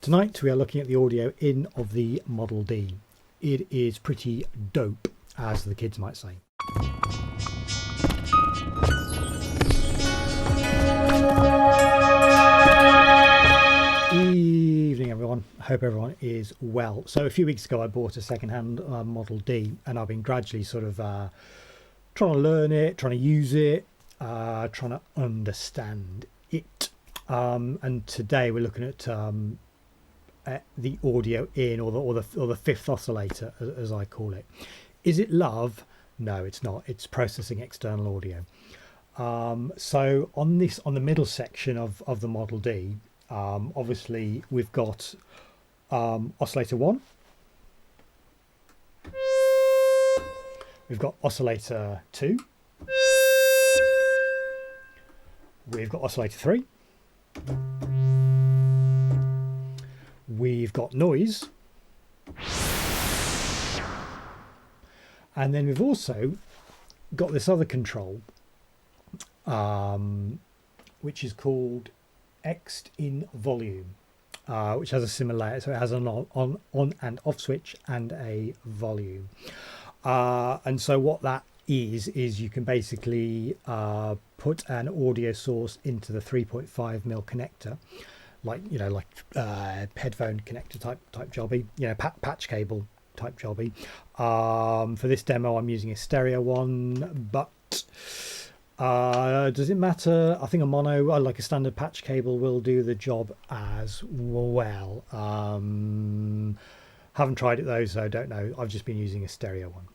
Tonight we are looking at the audio in of the Model D. It is pretty dope, as the kids might say. Evening everyone, hope everyone is well. So a few weeks ago I bought a second-hand Model D, and I've been gradually sort of trying to learn it, trying to use it, trying to understand it. And today we're looking at the audio in, or the fifth oscillator, as I call it. Is it love? No, it's not. It's processing external audio. So on the middle section of the Model D, obviously we've got oscillator 1, we've got oscillator 2, we've got oscillator 3, we've got noise, and then we've also got this other control, which is called X in volume, which has a similar, so it has an on and off switch and a volume. And so what that is you can basically put an audio source into the 3.5mm connector, like headphone connector type jobby, patch cable type jobby. For this demo I'm using a stereo one, but does it matter? I think a mono, like a standard patch cable, will do the job as well. Haven't tried it though, so don't know. I've just been using a stereo one.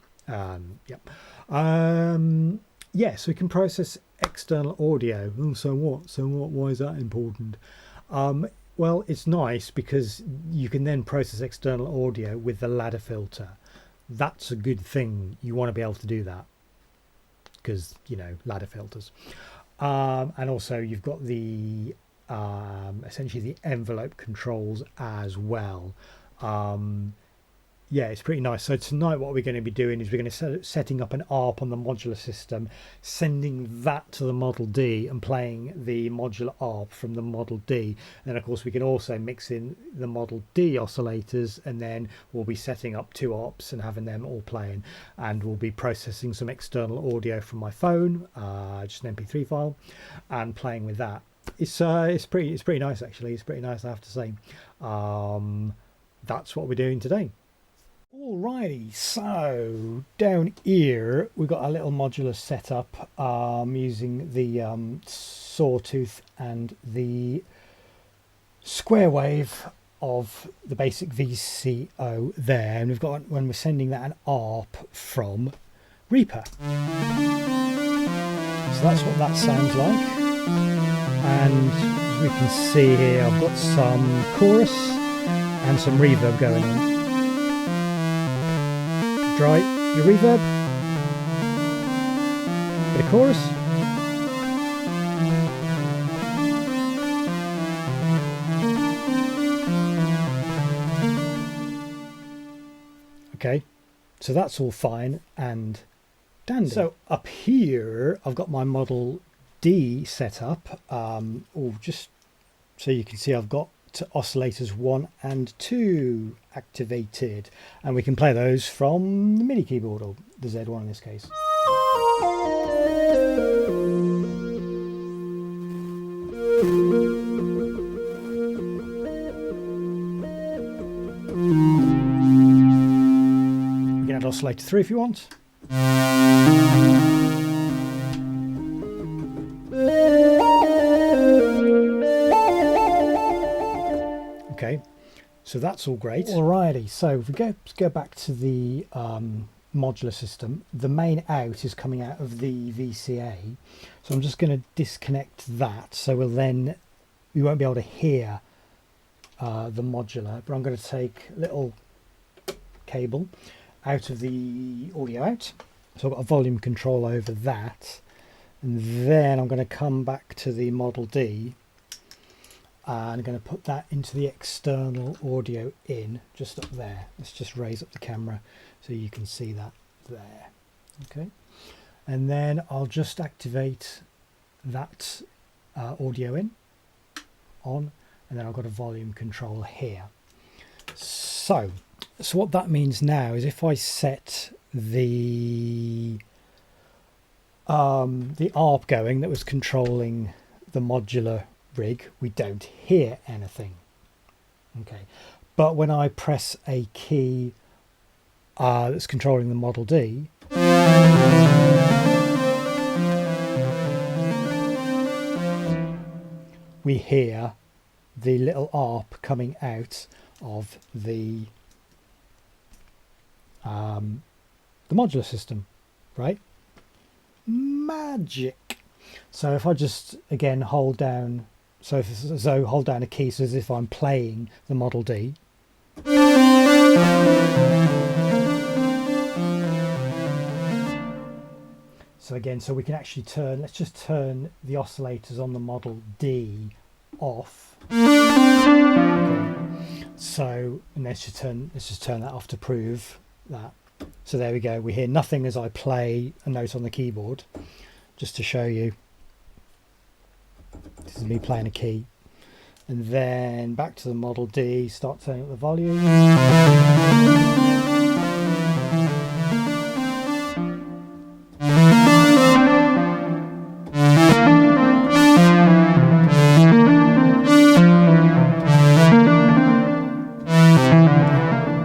Yeah, so we can process external audio. So what? Why is that important? Well, it's nice because you can then process external audio with the ladder filter. That's a good thing. You want to be able to do that because, ladder filters. And also you've got the essentially the envelope controls as well. Yeah, it's pretty nice. So tonight what we're going to be doing is we're going to setting up an ARP on the modular system, sending that to the Model D and playing the modular ARP from the Model D. And then of course we can also mix in the Model D oscillators, and then we'll be setting up two ARPs and having them all playing, and we'll be processing some external audio from my phone, just an MP3 file, and playing with that. It's pretty nice actually. It's pretty nice, I have to say. That's what we're doing today. Alrighty, so down here we've got our little modular setup, using the sawtooth and the square wave of the basic VCO there, and we've got, when we're sending that, an ARP from Reaper. So that's what that sounds like, and as we can see here I've got some chorus and some reverb going on. Dry your reverb, bit of chorus, okay, so that's all fine and dandy. So up here I've got my Model D set up, just so you can see I've got oscillators 1 and 2 activated, and we can play those from the MIDI keyboard, or the Z1 in this case. You can add oscillator 3 if you want. Okay, so that's all great. Alrighty, so if we go back to the modular system, the main out is coming out of the VCA, so I'm just going to disconnect that, so we won't be able to hear the modular, but I'm going to take a little cable out of the audio out, so I've got a volume control over that, and then I'm going to come back to the Model D, and I'm going to put that into the external audio in, just up there. Let's just raise up the camera so you can see that there. Okay, and then I'll just activate that audio in on, and then I've got a volume control here. So what that means now is if I set the ARP going that was controlling the modular rig, we don't hear anything. Okay, but when I press a key that's controlling the Model D, we hear the little ARP coming out of the modular system, right? Magic. So if I just again hold down, so hold down a key, so as if I'm playing the Model D. So again, so we can actually turn, let's just turn the oscillators on the Model D off. Okay. So, and let's just turn that off to prove that. So there we go, we hear nothing as I play a note on the keyboard, just to show you. This is me playing a key. And then back to the Model D, start turning up the volume.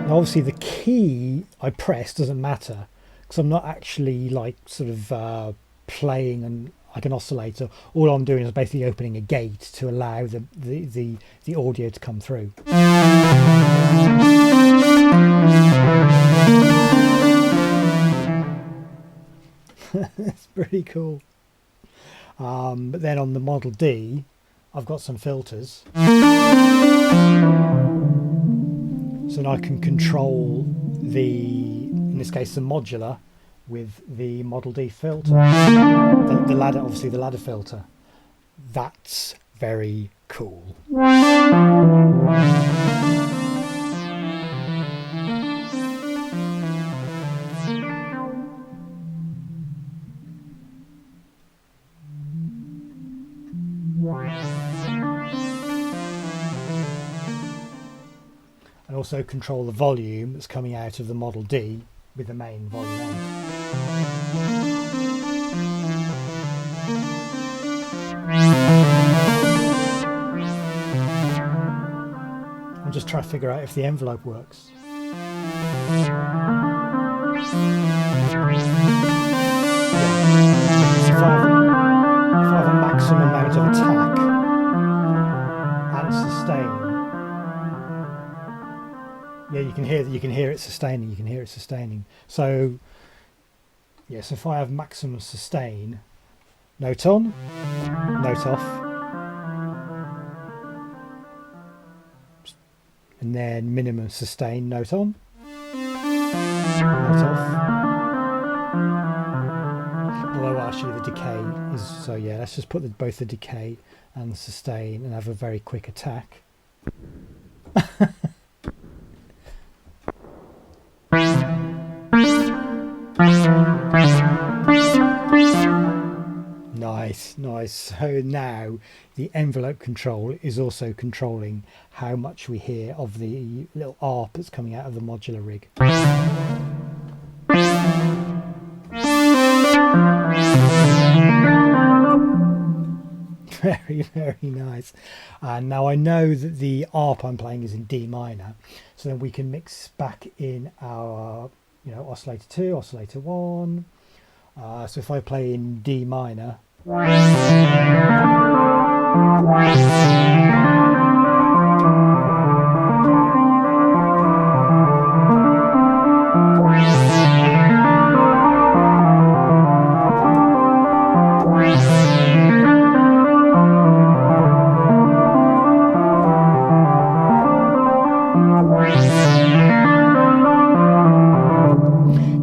Obviously the key I press doesn't matter because I'm not actually like sort of playing like an oscillator. All I'm doing is basically opening a gate to allow the audio to come through. That's pretty cool. But then on the Model D, I've got some filters. So now I can control in this case, the modular with the Model D filter. The ladder, obviously the ladder filter. That's very cool. And also control the volume that's coming out of the Model D with the main volume on. I'm just trying to figure out if the envelope works. Yeah. So if I have a maximum amount of attack and sustain, yeah, you can hear it sustaining. So yes, if I have maximum sustain, note on, note off, and then minimum sustain, note on, note off. Although actually the decay is, so yeah, let's just put both the decay and the sustain and have a very quick attack. Nice. So now the envelope control is also controlling how much we hear of the little ARP that's coming out of the modular rig. Very, very nice. And now I know that the ARP I'm playing is in D minor, so then we can mix back in our, oscillator 2, oscillator 1. So if I play in D minor,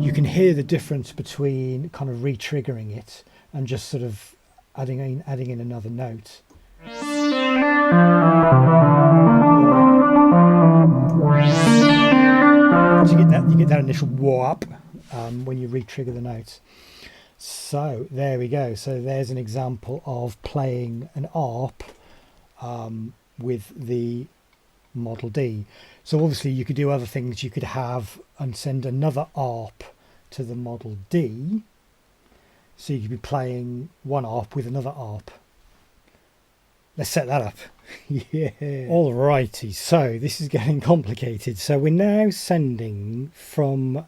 you can hear the difference between kind of re-triggering it and just sort of adding in another note. So you get that initial whoop when you re-trigger the notes. So there we go. So there's an example of playing an ARP with the Model D. So obviously you could do other things. You could have and send another ARP to the Model D. So you could be playing one ARP with another ARP. Let's set that up. Yeah. Alrighty, so this is getting complicated. So we're now sending from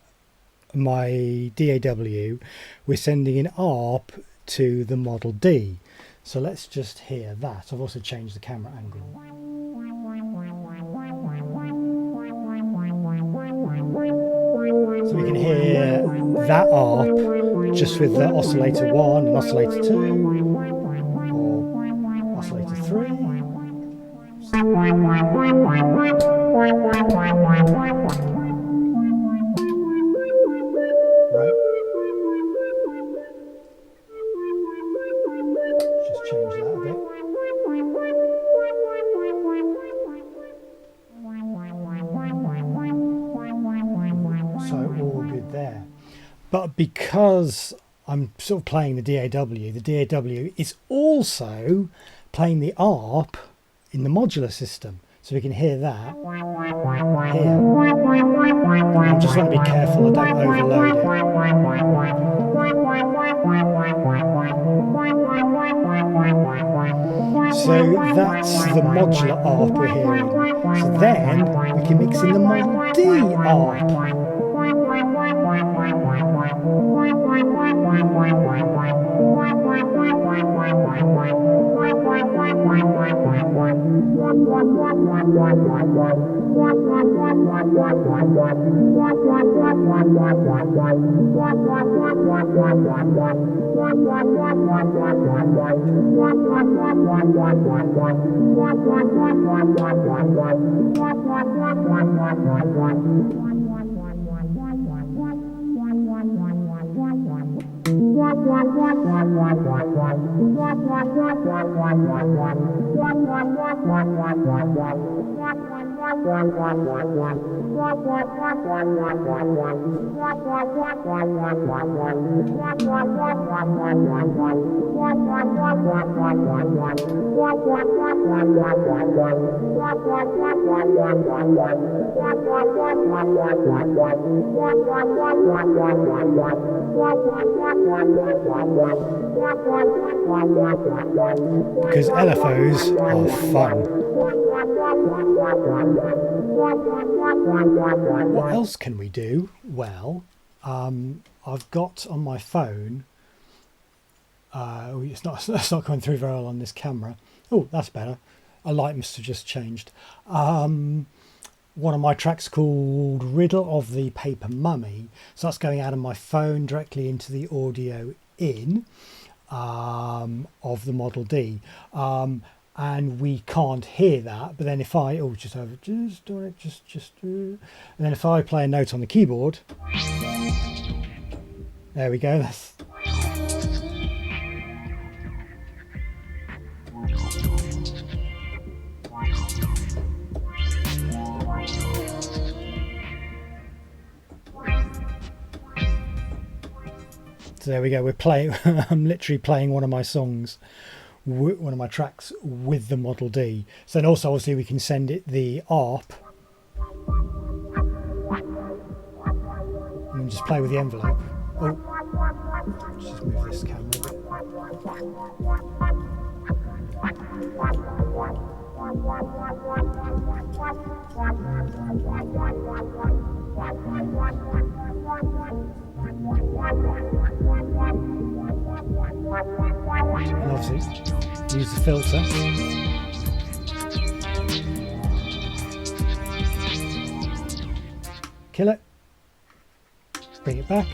my DAW, we're sending an ARP to the Model D. So let's just hear that. I've also changed the camera angle. So we can hear that ARP just with the oscillator 1 and oscillator 2 or oscillator 3. Right. Just change that a bit. So all good there. But because I'm sort of playing the DAW is also playing the ARP in the modular system. So we can hear that here. I just want to be careful I don't overload it. So that's the modular ARP we're hearing. So then we can mix in the Model D ARP. Because LFOs are fun. What else can we do? Well, I've got on my phone, it's not coming through very well on this camera. Oh, that's better. A light must have just changed. One of my tracks called Riddle of the Paper Mummy. So that's going out of my phone directly into the audio in of the Model D. And we can't hear that, but then if I and then if I play a note on the keyboard, there we go. So there we go. We're playing. I'm literally playing one of my songs, one of my tracks with the Model D. So then also obviously we can send it the ARP and just play with the envelope. Oh, let's just move this camera a bit. And obviously use the filter. Kill it. Bring it back.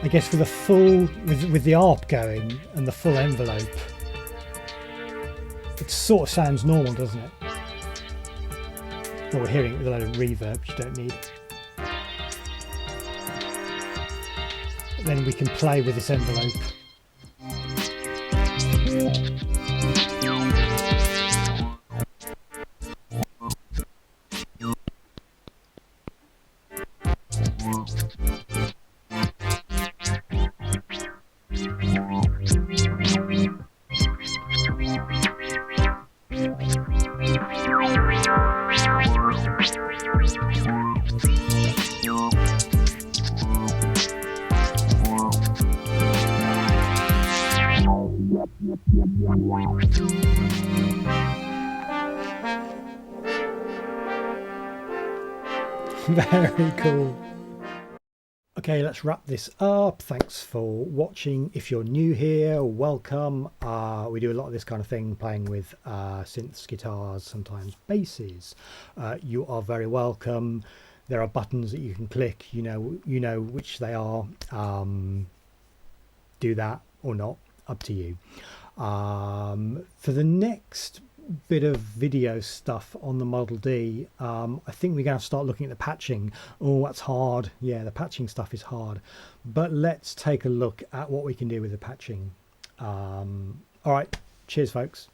I guess with a full, with the ARP going and the full envelope, it sort of sounds normal, doesn't it? But we're hearing it with a load of reverb you don't need. But then we can play with this envelope. Very cool. Okay, let's wrap this up. Thanks for watching. If you're new here, welcome. We do a lot of this kind of thing, playing with synths, guitars, sometimes basses. You are very welcome. There are buttons that you can click. You know which they are. Do that or not, up to you. For the next bit of video stuff on the Model D, I think we're going to start looking at the patching. Oh, that's hard. Yeah, the patching stuff is hard, but let's take a look at what we can do with the patching. All right, cheers folks.